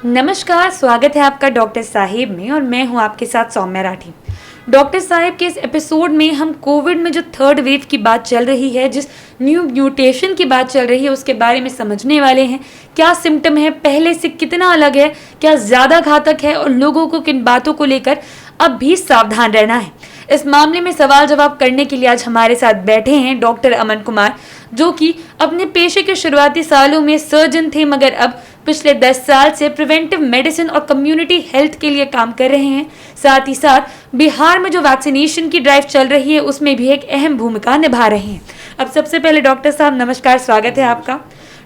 नमस्कार, स्वागत है आपका डॉक्टर साहिब में और मैं हूं आपके साथ सौम्या राठी। डॉक्टर साहिब के इस एपिसोड में हम कोविड में जो थर्ड वेव की बात चल रही है, जिस न्यू म्यूटेशन की बात चल रही है, उसके बारे में समझने वाले हैं। क्या सिम्टम है, पहले से कितना अलग है, क्या ज़्यादा घातक है और लोगों को किन बातों को लेकर अब भी सावधान रहना है। इस मामले में सवाल जवाब करने के लिए आज हमारे साथ बैठे हैं डॉक्टर अमन कुमार, जो कि अपने पेशे के शुरुआती सालों में सर्जन थे, मगर अब पिछले 10 साल से प्रिवेंटिव मेडिसिन और कम्युनिटी हेल्थ के लिए काम कर रहे हैं। साथ ही साथ बिहार में जो वैक्सीनेशन की ड्राइव चल रही है उसमें भी एक अहम भूमिका निभा रहे हैं। अब सबसे पहले डॉक्टर साहब नमस्कार, स्वागत है आपका।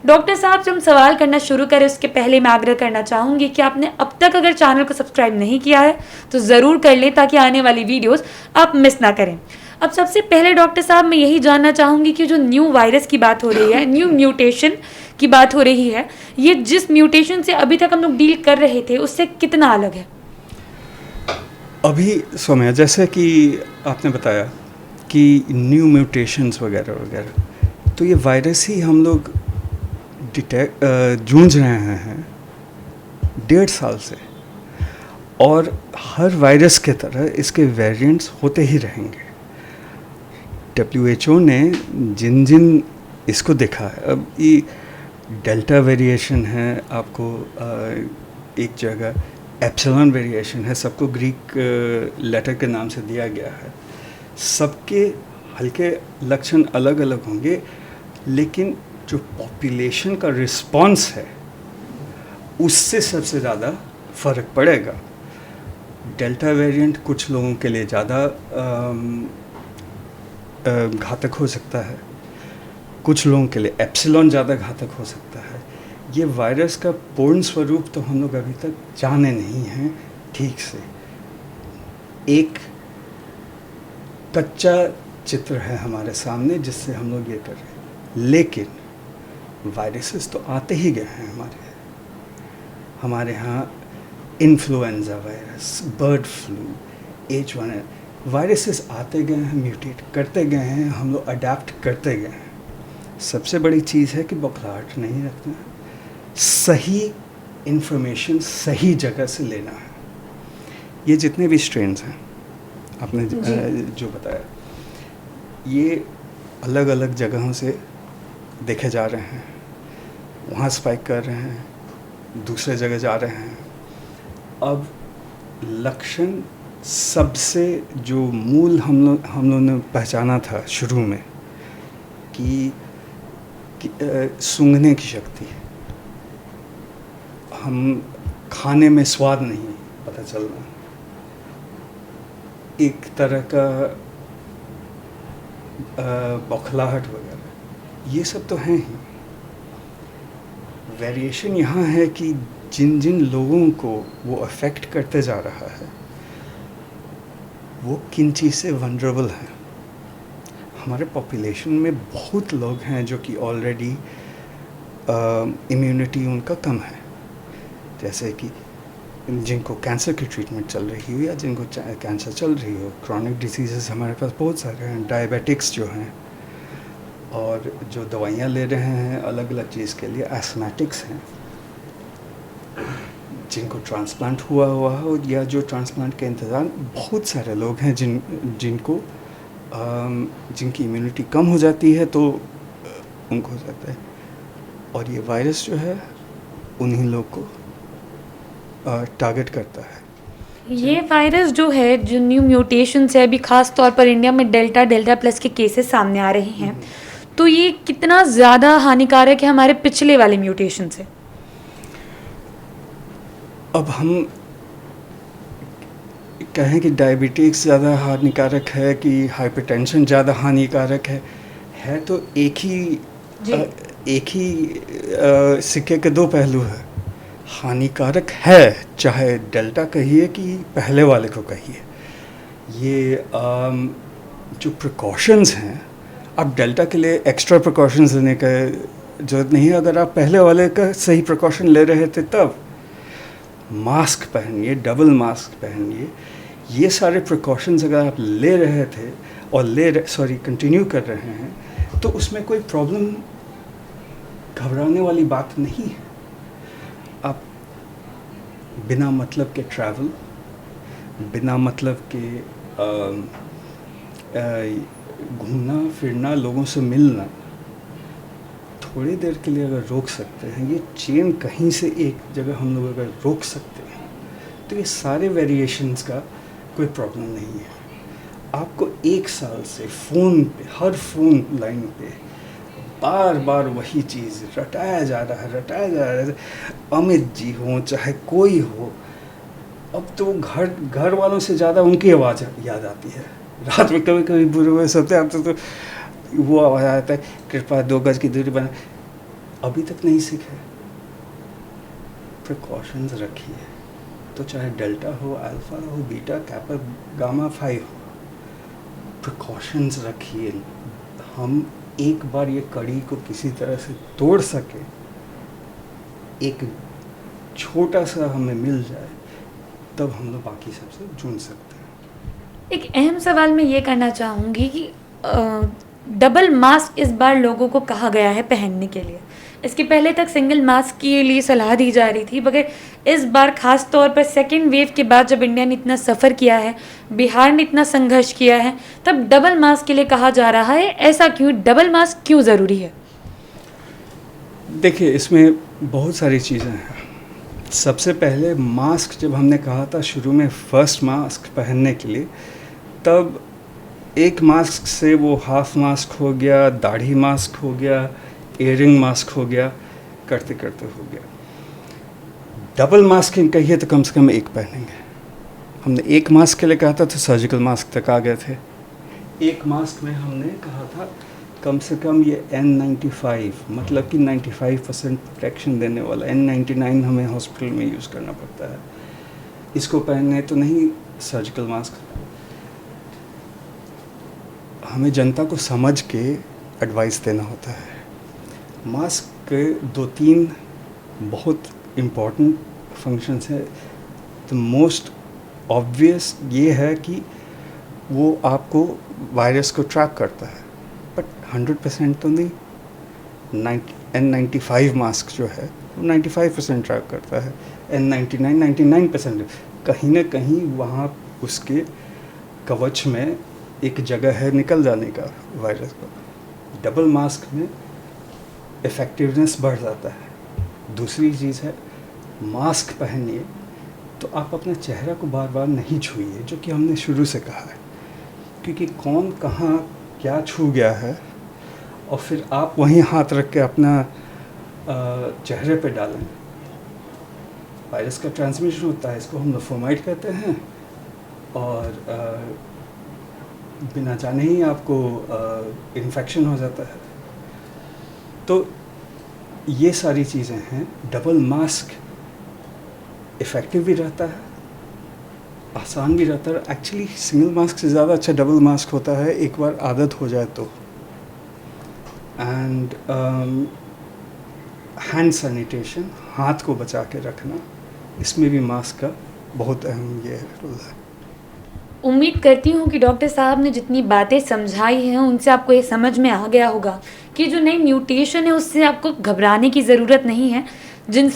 डॉक्टर साहब, जब हम सवाल करना शुरू करें उसके पहले मैं आग्रह करना चाहूँगी कि आपने अब तक अगर चैनल को सब्सक्राइब नहीं किया है तो ज़रूर कर लें, ताकि आने वाली वीडियोस आप मिस ना करें। अब सबसे पहले डॉक्टर साहब मैं यही जानना चाहूँगी कि जो न्यू वायरस की बात हो रही है, न्यू म्यूटेशन की बात हो रही है, ये जिस म्यूटेशन से अभी तक हम लोग डील कर रहे थे उससे कितना अलग है? अभी सौम्या, जैसे कि आपने बताया कि न्यू म्यूटेशंस वगैरह वगैरह, तो ये वायरस ही हम लोग जूझ रहे हैं 1.5 साल से, और हर वायरस के तरह इसके वेरिएंट्स होते ही रहेंगे। WHO ने जिन जिन इसको देखा है, अब ये डेल्टा वेरिएशन है, आपको एक जगह एप्सिलॉन वेरिएशन है, सबको ग्रीक लेटर के नाम से दिया गया है। सबके हल्के लक्षण अलग अलग होंगे, लेकिन जो पॉपुलेशन का रिस्पांस है उससे सबसे ज़्यादा फ़र्क पड़ेगा। डेल्टा वेरिएंट कुछ लोगों के लिए ज़्यादा घातक हो सकता है, कुछ लोगों के लिए एप्सिलॉन ज़्यादा घातक हो सकता है। ये वायरस का पूर्ण स्वरूप तो हम लोग अभी तक जाने नहीं हैं ठीक से। एक कच्चा चित्र है हमारे सामने जिससे हम लोग ये कर रहे हैं, लेकिन वायरसेस तो आते ही गए हैं हमारे यहाँ influenza virus, bird flu, H1N viruses आते गए हैं, म्यूटेट करते गए हैं, हम लोग अडेप्ट करते गए हैं। सबसे बड़ी चीज़ है कि बौखलाहट नहीं रखना है, सही इन्फॉर्मेशन सही जगह से लेना है। ये जितने भी स्ट्रेन्स हैं आपने जो बताया, ये अलग अलग जगहों से देखे जा रहे हैं, वहाँ स्पाइक कर रहे हैं, दूसरे जगह जा रहे हैं। अब लक्षण सबसे जो मूल हम लोग ने पहचाना था शुरू में कि सूंघने की शक्ति, हम खाने में स्वाद नहीं पता चलना, एक तरह का बौखलाहट वगैरह, ये सब तो हैं ही। वेरिएशन यहाँ है कि जिन जिन लोगों को वो अफेक्ट करते जा रहा है वो किन चीज़ से वनरेबल हैं। हमारे पॉपुलेशन में बहुत लोग हैं जो कि ऑलरेडी इम्यूनिटी उनका कम है, जैसे कि जिनको कैंसर की ट्रीटमेंट चल रही हो या जिनको कैंसर चल रही हो, क्रॉनिक डिसीज़ेस हमारे पास बहुत सारे हैं, डायबिटिक्स जो हैं, और जो दवाइयाँ ले रहे हैं अलग अलग चीज़ के लिए, एस्थमेटिक्स हैं, जिनको ट्रांसप्लांट हुआ हो या जो ट्रांसप्लांट के इंतज़ार, बहुत सारे लोग हैं जिनकी इम्यूनिटी कम हो जाती है तो उनको हो जाता है। और ये वायरस जो है उन्हीं लोग को टारगेट करता है। ये वायरस जो है, जो न्यू म्यूटेशन है, अभी खास तौर पर इंडिया में डेल्टा प्लस के केसेस सामने आ रहे हैं, तो ये कितना ज़्यादा हानिकारक है हमारे पिछले वाले म्यूटेशन से? अब हम कहें कि डायबिटीज़ ज़्यादा हानिकारक है कि हाइपरटेंशन ज़्यादा हानिकारक है तो एक ही सिक्के के दो पहलू है। हानिकारक है, चाहे डेल्टा कहिए कि पहले वाले को कहिए। ये जो प्रिकॉशंस हैं, अब डेल्टा के लिए एक्स्ट्रा प्रिकॉशंस लेने का ज़रूरत नहीं है। अगर आप पहले वाले का सही प्रिकॉशन ले रहे थे तब मास्क पहनिए, डबल मास्क पहनिए, ये सारे प्रिकॉशंस अगर आप ले रहे थे और कंटिन्यू कर रहे हैं तो उसमें कोई प्रॉब्लम, घबराने वाली बात नहीं है। आप बिना मतलब के ट्रैवल, बिना मतलब के घूमना फिरना, लोगों से मिलना, थोड़ी देर के लिए अगर रोक सकते हैं, ये चेन कहीं से एक जगह हम लोग अगर रोक सकते हैं, तो ये सारे वेरिएशंस का कोई प्रॉब्लम नहीं है। आपको 1 साल से फ़ोन पे, हर फ़ोन लाइन पे बार बार वही चीज़ रटाया जा रहा है। अमित जी हों चाहे कोई हो, अब तो घर वालों से ज़्यादा उनकी आवाज़ याद आती है। रात में कभी कभी बुरे हुए सोते हैं तो वो आवाज़ आता है, कृपया 2 गज की दूरी बना। अभी तक नहीं सीखे। प्रिकॉशंस रखिए, तो चाहे डेल्टा हो, अल्फ़ा हो, बीटा, कैपा, गामा, फाई हो, प्रिकॉशंस रखिए। हम एक बार ये कड़ी को किसी तरह से तोड़ सके, एक छोटा सा हमें मिल जाए, तब हम लोग बाकी सबसे जुड़ सकते हैं। एक अहम सवाल मैं ये करना चाहूँगी कि डबल मास्क इस बार लोगों को कहा गया है पहनने के लिए। इसके पहले तक सिंगल मास्क के लिए सलाह दी जा रही थी, मगर इस बार खास तौर पर सेकेंड वेव के बाद जब इंडिया ने इतना सफ़र किया है, बिहार ने इतना संघर्ष किया है, तब डबल मास्क के लिए कहा जा रहा है। ऐसा क्यों? डबल मास्क क्यों ज़रूरी है? देखिए, इसमें बहुत सारी चीज़ें हैं। सबसे पहले मास्क जब हमने कहा था शुरू में फर्स्ट मास्क पहनने के लिए, तब एक मास्क से वो हाफ मास्क हो गया, दाढ़ी मास्क हो गया, इयरिंग मास्क हो गया, करते करते हो गया। डबल मास्किंग कहिए तो कम से कम एक पहनेंगे। हमने एक मास्क के लिए कहा था तो सर्जिकल मास्क तक आ गए थे। एक मास्क में हमने कहा था कम से कम ये N95, मतलब कि 95% प्रोटेक्शन देने वाला। N99 हमें हॉस्पिटल में यूज़ करना पड़ता है, इसको पहनने तो नहीं सर्जिकल मास्क। हमें जनता को समझ के एडवाइस देना होता है। मास्क के 2-3 बहुत इम्पॉर्टेंट फंक्शंस हैं। द मोस्ट ऑब्वियस ये है कि वो आपको वायरस को ट्रैक करता है, बट 100% तो नहीं। N95 मास्क जो है वो 95% ट्रैक करता है। N99 99%। कहीं ना कहीं वहाँ उसके कवच में एक जगह है निकल जाने का वायरस का। डबल मास्क में इफ़ेक्टिवनेस बढ़ जाता है। दूसरी चीज़ है, मास्क पहनिए तो आप अपने चेहरा को बार बार नहीं छूइए, जो कि हमने शुरू से कहा है, क्योंकि कौन कहाँ क्या छू गया है और फिर आप वहीं हाथ रख के अपना चेहरे पे डालें, वायरस का ट्रांसमिशन होता है। इसको हम लोफोमाइड कहते हैं, और बिना जाने ही आपको इन्फेक्शन हो जाता है। तो ये सारी चीज़ें हैं। डबल मास्क इफ़ेक्टिव भी रहता है, आसान भी रहता है। एक्चुअली सिंगल मास्क से ज़्यादा अच्छा डबल मास्क होता है, एक बार आदत हो जाए तो। एंड हैंड सैनिटेशन, हाथ को बचा के रखना, इसमें भी मास्क का बहुत अहम ये रोल है। उम्मीद करती हूँ कि डॉक्टर साहब ने जितनी बातें समझाई हैं उनसे आपको ये समझ में आ गया होगा कि जो नई म्यूटेशन है उससे आपको घबराने की ज़रूरत नहीं है। जो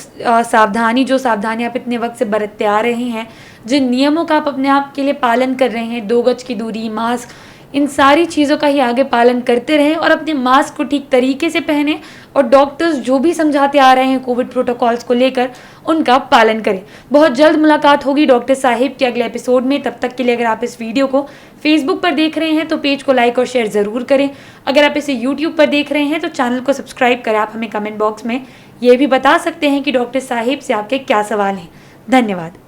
सावधानी आप इतने वक्त से बरतते आ रहे हैं, जिन नियमों का आप अपने आप के लिए पालन कर रहे हैं, 2 गज की दूरी, मास्क, इन सारी चीज़ों का ही आगे पालन करते रहें और अपने मास्क को ठीक तरीके से पहनें और डॉक्टर्स जो भी समझाते आ रहे हैं कोविड प्रोटोकॉल्स को लेकर, उनका पालन करें। बहुत जल्द मुलाकात होगी डॉक्टर साहिब के अगले एपिसोड में। तब तक के लिए अगर आप इस वीडियो को फेसबुक पर देख रहे हैं तो पेज को लाइक और शेयर ज़रूर करें। अगर आप इसे यूट्यूब पर देख रहे हैं तो चैनल को सब्सक्राइब करें। आप हमें कमेंट बॉक्स में ये भी बता सकते हैं कि डॉक्टर साहिब से आपके क्या सवाल हैं। धन्यवाद।